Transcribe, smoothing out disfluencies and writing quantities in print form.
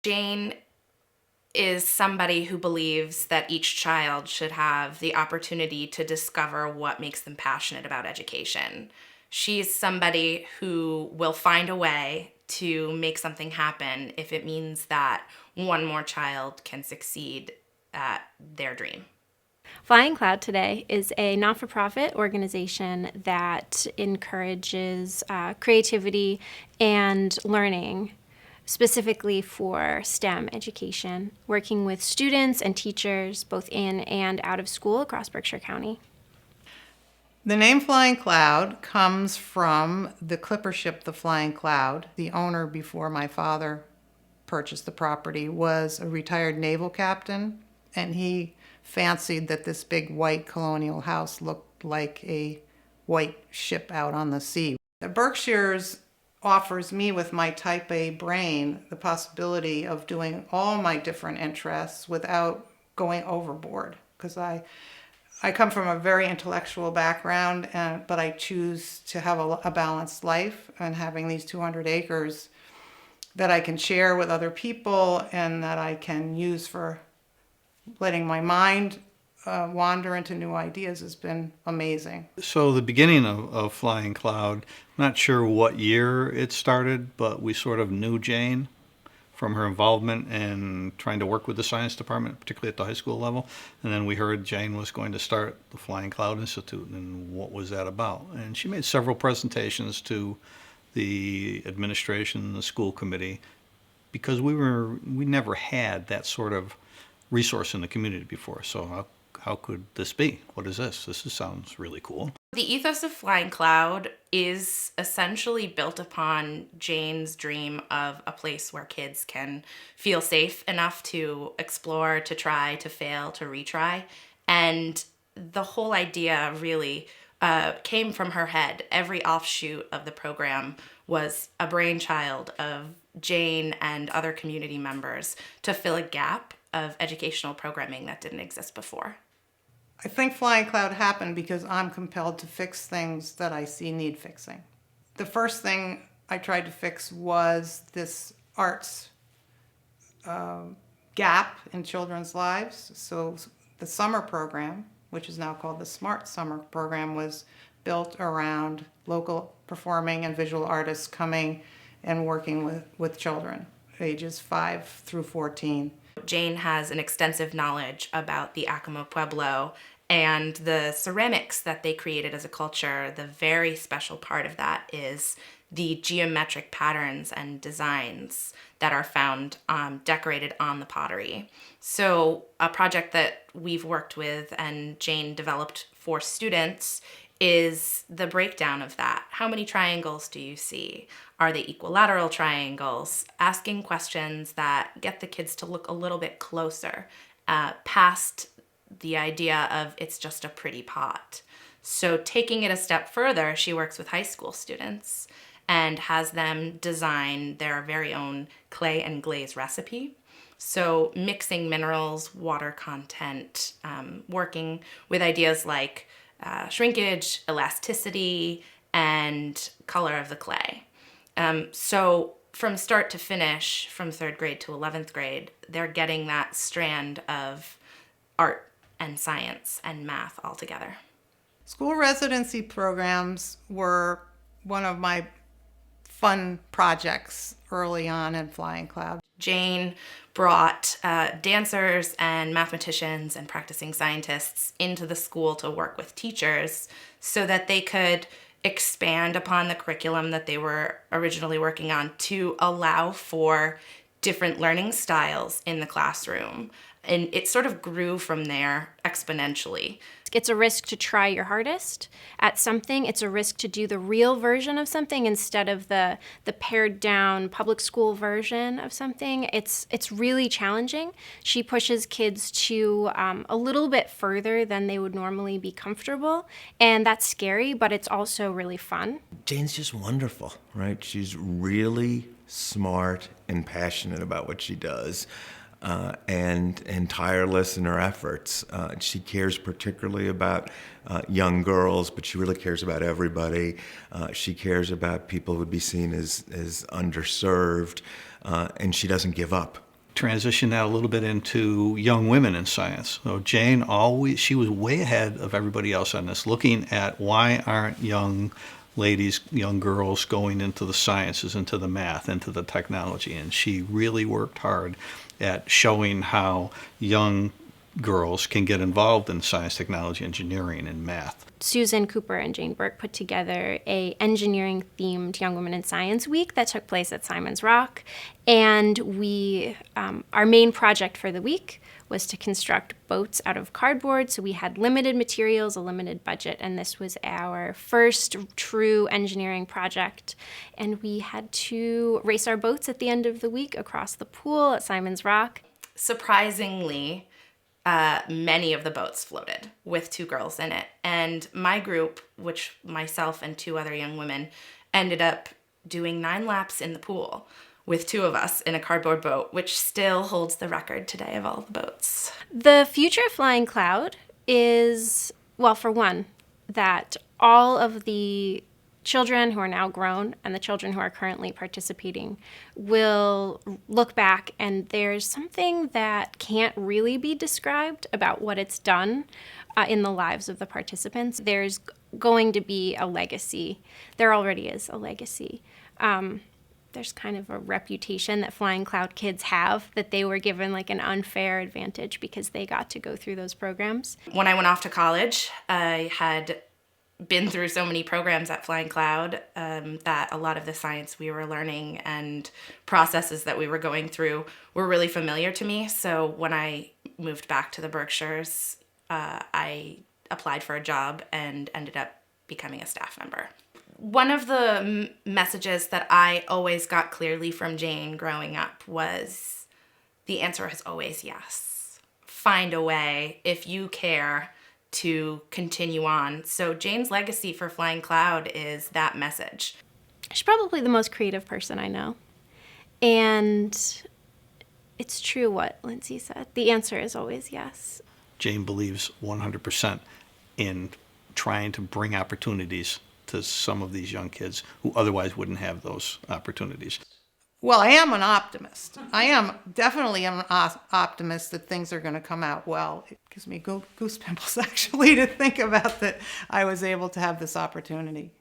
Jane is somebody who believes that each child should have the opportunity to discover what makes them passionate about education. She's somebody who will find a way to make something happen if it means that one more child can succeed at their dream. Flying Cloud today is a not-for-profit organization that encourages creativity and learning specifically for STEM education, working with students and teachers both in and out of school across Berkshire County. The name Flying Cloud comes from the clipper ship, the Flying Cloud. The owner, before my father purchased the property, was a retired naval captain, and he fancied that this big white colonial house looked like a white ship out on the sea. The Berkshires offers me, with my type A brain, the possibility of doing all my different interests without going overboard, because I come from a very intellectual background, but I choose to have a balanced life, and having these 200 acres that I can share with other people and that I can use for letting my mind wander into new ideas has been amazing. So the beginning of Flying Cloud, not sure what year it started, but we sort of knew Jane from her involvement in trying to work with the science department, particularly at the high school level. And then we heard Jane was going to start the Flying Cloud Institute, and what was that about? And she made several presentations to the administration, the school committee, because we never had that sort of resource in the community before. So how could this be? What is this? Sounds really cool. The ethos of Flying Cloud is essentially built upon Jane's dream of a place where kids can feel safe enough to explore, to try, to fail, to retry. And the whole idea really came from her head. Every offshoot of the program was a brainchild of Jane and other community members to fill a gap of educational programming that didn't exist before. I think Flying Cloud happened because I'm compelled to fix things that I see need fixing. The first thing I tried to fix was this arts gap in children's lives. So the summer program, which is now called the Smart Summer Program, was built around local performing and visual artists coming and working with children, ages 5 through 14. Jane has an extensive knowledge about the Acoma Pueblo and the ceramics that they created as a culture. The very special part of that is the geometric patterns and designs that are found decorated on the pottery. So a project that we've worked with and Jane developed for students is the breakdown of that. How many triangles do you see? Are they equilateral triangles? Asking questions that get the kids to look a little bit closer past the idea of it's just a pretty pot. So taking it a step further, she works with high school students and has them design their very own clay and glaze recipe. So mixing minerals, water content, working with ideas like shrinkage, elasticity, and color of the clay. So from start to finish, from 3rd grade to 11th grade, they're getting that strand of art and science and math all together. School residency programs were one of my fun projects early on in Flying Cloud. Jane brought dancers and mathematicians and practicing scientists into the school to work with teachers so that they could expand upon the curriculum that they were originally working on to allow for different learning styles in the classroom. And it sort of grew from there exponentially. It's a risk to try your hardest at something. It's a risk to do the real version of something instead of the pared down public school version of something. It's really challenging. She pushes kids to a little bit further than they would normally be comfortable, and that's scary, but it's also really fun. Jane's just wonderful, right? She's really smart and passionate about what she does. And tireless in her efforts. She cares particularly about young girls, but she really cares about everybody. She cares about people who would be seen as underserved, and she doesn't give up. transition that a little bit into young women in science. So Jane she was way ahead of everybody else on this, looking at why aren't young ladies, young girls going into the sciences, into the math, into the technology. And she really worked hard at showing how young girls can get involved in science, technology, engineering, and math. Susan Cooper and Jane Burke put together a engineering-themed Young Women in Science Week that took place at Simon's Rock. And our main project for the week was to construct boats out of cardboard. So we had limited materials, a limited budget, and this was our first true engineering project. And we had to race our boats at the end of the week across the pool at Simon's Rock. Surprisingly, many of the boats floated with 2 girls in it. And my group, which myself and 2 other young women, ended up doing 9 laps in the pool with 2 of us in a cardboard boat, which still holds the record today of all the boats. The future of Flying Cloud is, well, for one, that all of the children who are now grown and the children who are currently participating will look back, and there's something that can't really be described about what it's done in the lives of the participants. There's going to be a legacy. There already is a legacy. There's kind of a reputation that Flying Cloud kids have, that they were given like an unfair advantage because they got to go through those programs. When I went off to college, I had been through so many programs at Flying Cloud that a lot of the science we were learning and processes that we were going through were really familiar to me. So when I moved back to the Berkshires, I applied for a job and ended up becoming a staff member. One of the messages that I always got clearly from Jane growing up was the answer is always yes. Find a way, if you care, to continue on. So Jane's legacy for Flying Cloud is that message. She's probably the most creative person I know. And it's true what Lindsay said. The answer is always yes. Jane believes 100% in trying to bring opportunities to some of these young kids who otherwise wouldn't have those opportunities. Well, I am an optimist. I am definitely an optimist that things are going to come out well. It gives me goose pimples, actually, to think about that I was able to have this opportunity.